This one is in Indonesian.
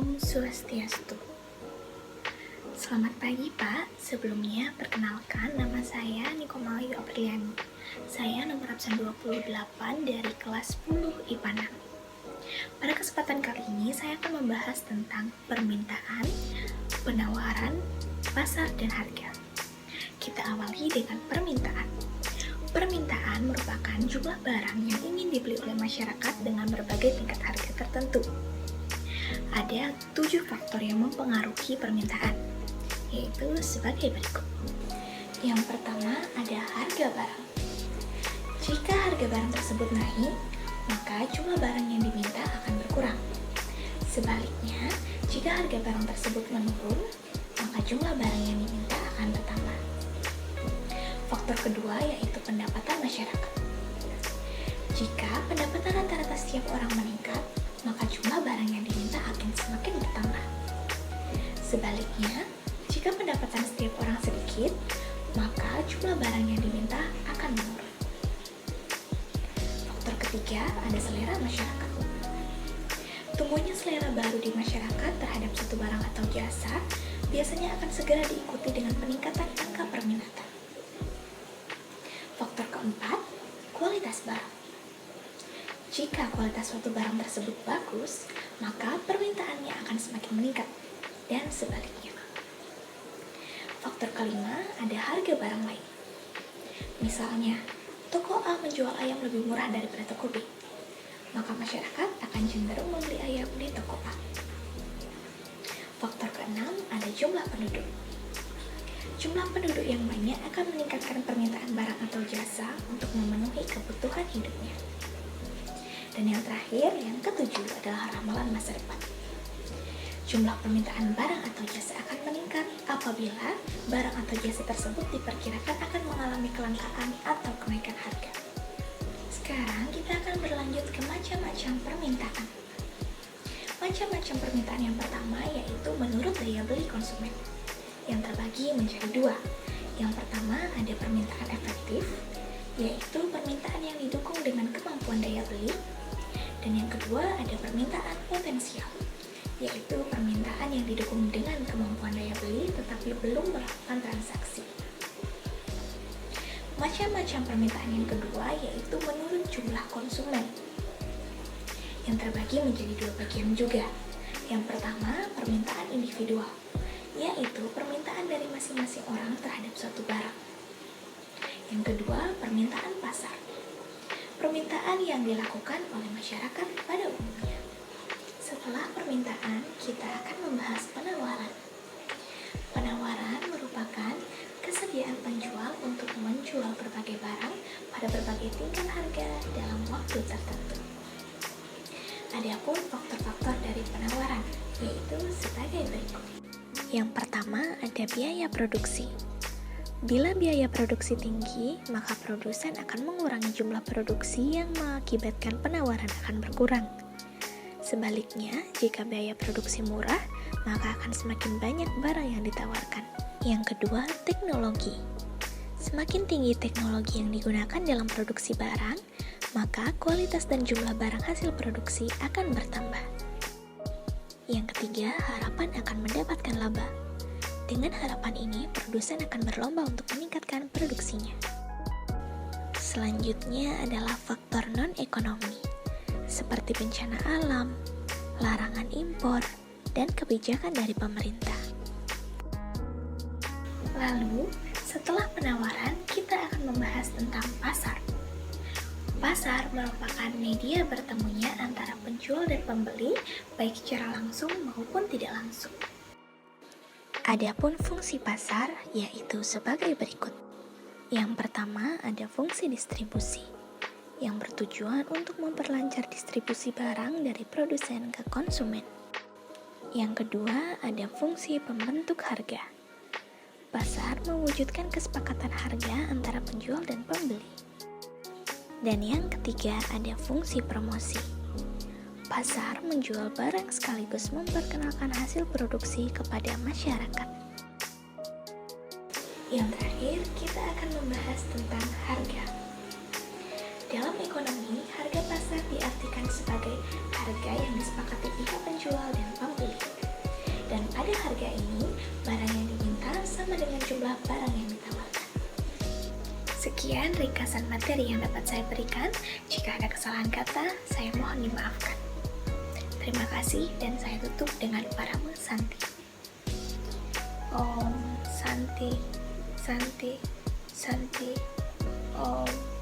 Om Swastiastu. Selamat pagi Pak, sebelumnya perkenalkan nama saya Niko Malayu Apriliani. Saya nomor absen 28 dari kelas 10 IPA 6. Pada kesempatan kali ini saya akan membahas tentang permintaan, penawaran, pasar, dan harga. Kita awali dengan permintaan. Permintaan merupakan jumlah barang yang ingin dibeli oleh masyarakat dengan berbagai tingkat harga tertentu. Ada 7 faktor yang mempengaruhi permintaan, yaitu sebagai berikut. Yang pertama ada harga barang. Jika harga barang tersebut naik, maka jumlah barang yang diminta akan berkurang. Sebaliknya, jika harga barang tersebut menurun, maka jumlah barang yang diminta akan bertambah. Faktor kedua yaitu pendapatan masyarakat. Jika pendapatan rata-rata setiap orang meningkat, maka jumlah barang yang diminta akan semakin bertambah. Sebaliknya, jika pendapatan setiap orang sedikit, maka jumlah barang yang diminta akan menurun. Faktor ketiga ada selera masyarakat. Tumbuhnya selera baru di masyarakat terhadap suatu barang atau jasa biasanya akan segera diikuti dengan peningkatan angka permintaan. Faktor keempat, kualitas barang. Jika kualitas suatu barang tersebut bagus, maka permintaannya akan semakin meningkat, dan sebaliknya. Faktor kelima ada harga barang lain. Misalnya, toko A menjual ayam lebih murah daripada toko B, maka masyarakat akan cenderung membeli ayam di toko A. Faktor keenam ada jumlah penduduk. Jumlah penduduk yang banyak akan meningkatkan permintaan barang atau jasa untuk memenuhi kebutuhan hidupnya. Dan yang terakhir, yang ketujuh adalah ramalan masa depan. Jumlah permintaan barang atau jasa akan meningkat apabila barang atau jasa tersebut diperkirakan akan mengalami kelangkaan atau kenaikan harga. Sekarang kita akan berlanjut ke macam-macam permintaan. Macam-macam permintaan yang pertama yaitu menurut daya beli konsumen, yang terbagi menjadi dua. Yang pertama ada permintaan efektif, yaitu permintaan yang didukung dengan kemampuan daya beli. Dan yang kedua ada permintaan potensial, yaitu permintaan yang didukung dengan kemampuan daya beli tetapi belum melakukan transaksi. Macam-macam permintaan yang kedua yaitu menurut jumlah konsumen, yang terbagi menjadi dua bagian juga. Yang pertama permintaan individual, yaitu permintaan dari masing-masing orang terhadap suatu barang. Yang kedua, permintaan pasar, permintaan yang dilakukan oleh masyarakat pada umumnya. Setelah permintaan, kita akan membahas penawaran. Penawaran merupakan kesediaan penjual untuk menjual berbagai barang pada berbagai tingkat harga dalam waktu tertentu. Adapun faktor-faktor dari penawaran, yaitu sebagai berikut. Yang pertama ada biaya produksi. Bila biaya produksi tinggi, maka produsen akan mengurangi jumlah produksi yang mengakibatkan penawaran akan berkurang. Sebaliknya, jika biaya produksi murah, maka akan semakin banyak barang yang ditawarkan. Yang kedua, teknologi. Semakin tinggi teknologi yang digunakan dalam produksi barang, maka kualitas dan jumlah barang hasil produksi akan bertambah. Yang ketiga, harapan akan mendapatkan laba. Dengan harapan ini, produsen akan berlomba untuk meningkatkan produksinya. Selanjutnya adalah faktor non-ekonomi, seperti bencana alam, larangan impor, dan kebijakan dari pemerintah. Lalu, setelah penawaran, kita akan membahas tentang pasar. Pasar merupakan media bertemunya antara penjual dan pembeli, baik secara langsung maupun tidak langsung. Adapun fungsi pasar yaitu sebagai berikut. Yang pertama ada fungsi distribusi, yang bertujuan untuk memperlancar distribusi barang dari produsen ke konsumen. Yang kedua ada fungsi pembentuk harga. Pasar mewujudkan kesepakatan harga antara penjual dan pembeli. Dan yang ketiga ada fungsi promosi. Pasar menjual barang sekaligus memperkenalkan hasil produksi kepada masyarakat. Yang terakhir, kita akan membahas tentang harga. Dalam ekonomi, harga pasar diartikan sebagai harga yang disepakati pihak penjual dan pembeli. sama dengan jumlah barang yang ditawarkan. Sekian ringkasan materi yang dapat saya berikan. Jika ada kesalahan kata, saya mohon dimaafkan. Terima kasih dan saya tutup dengan parama Santi. Om Santi, Santi, Santi, Om.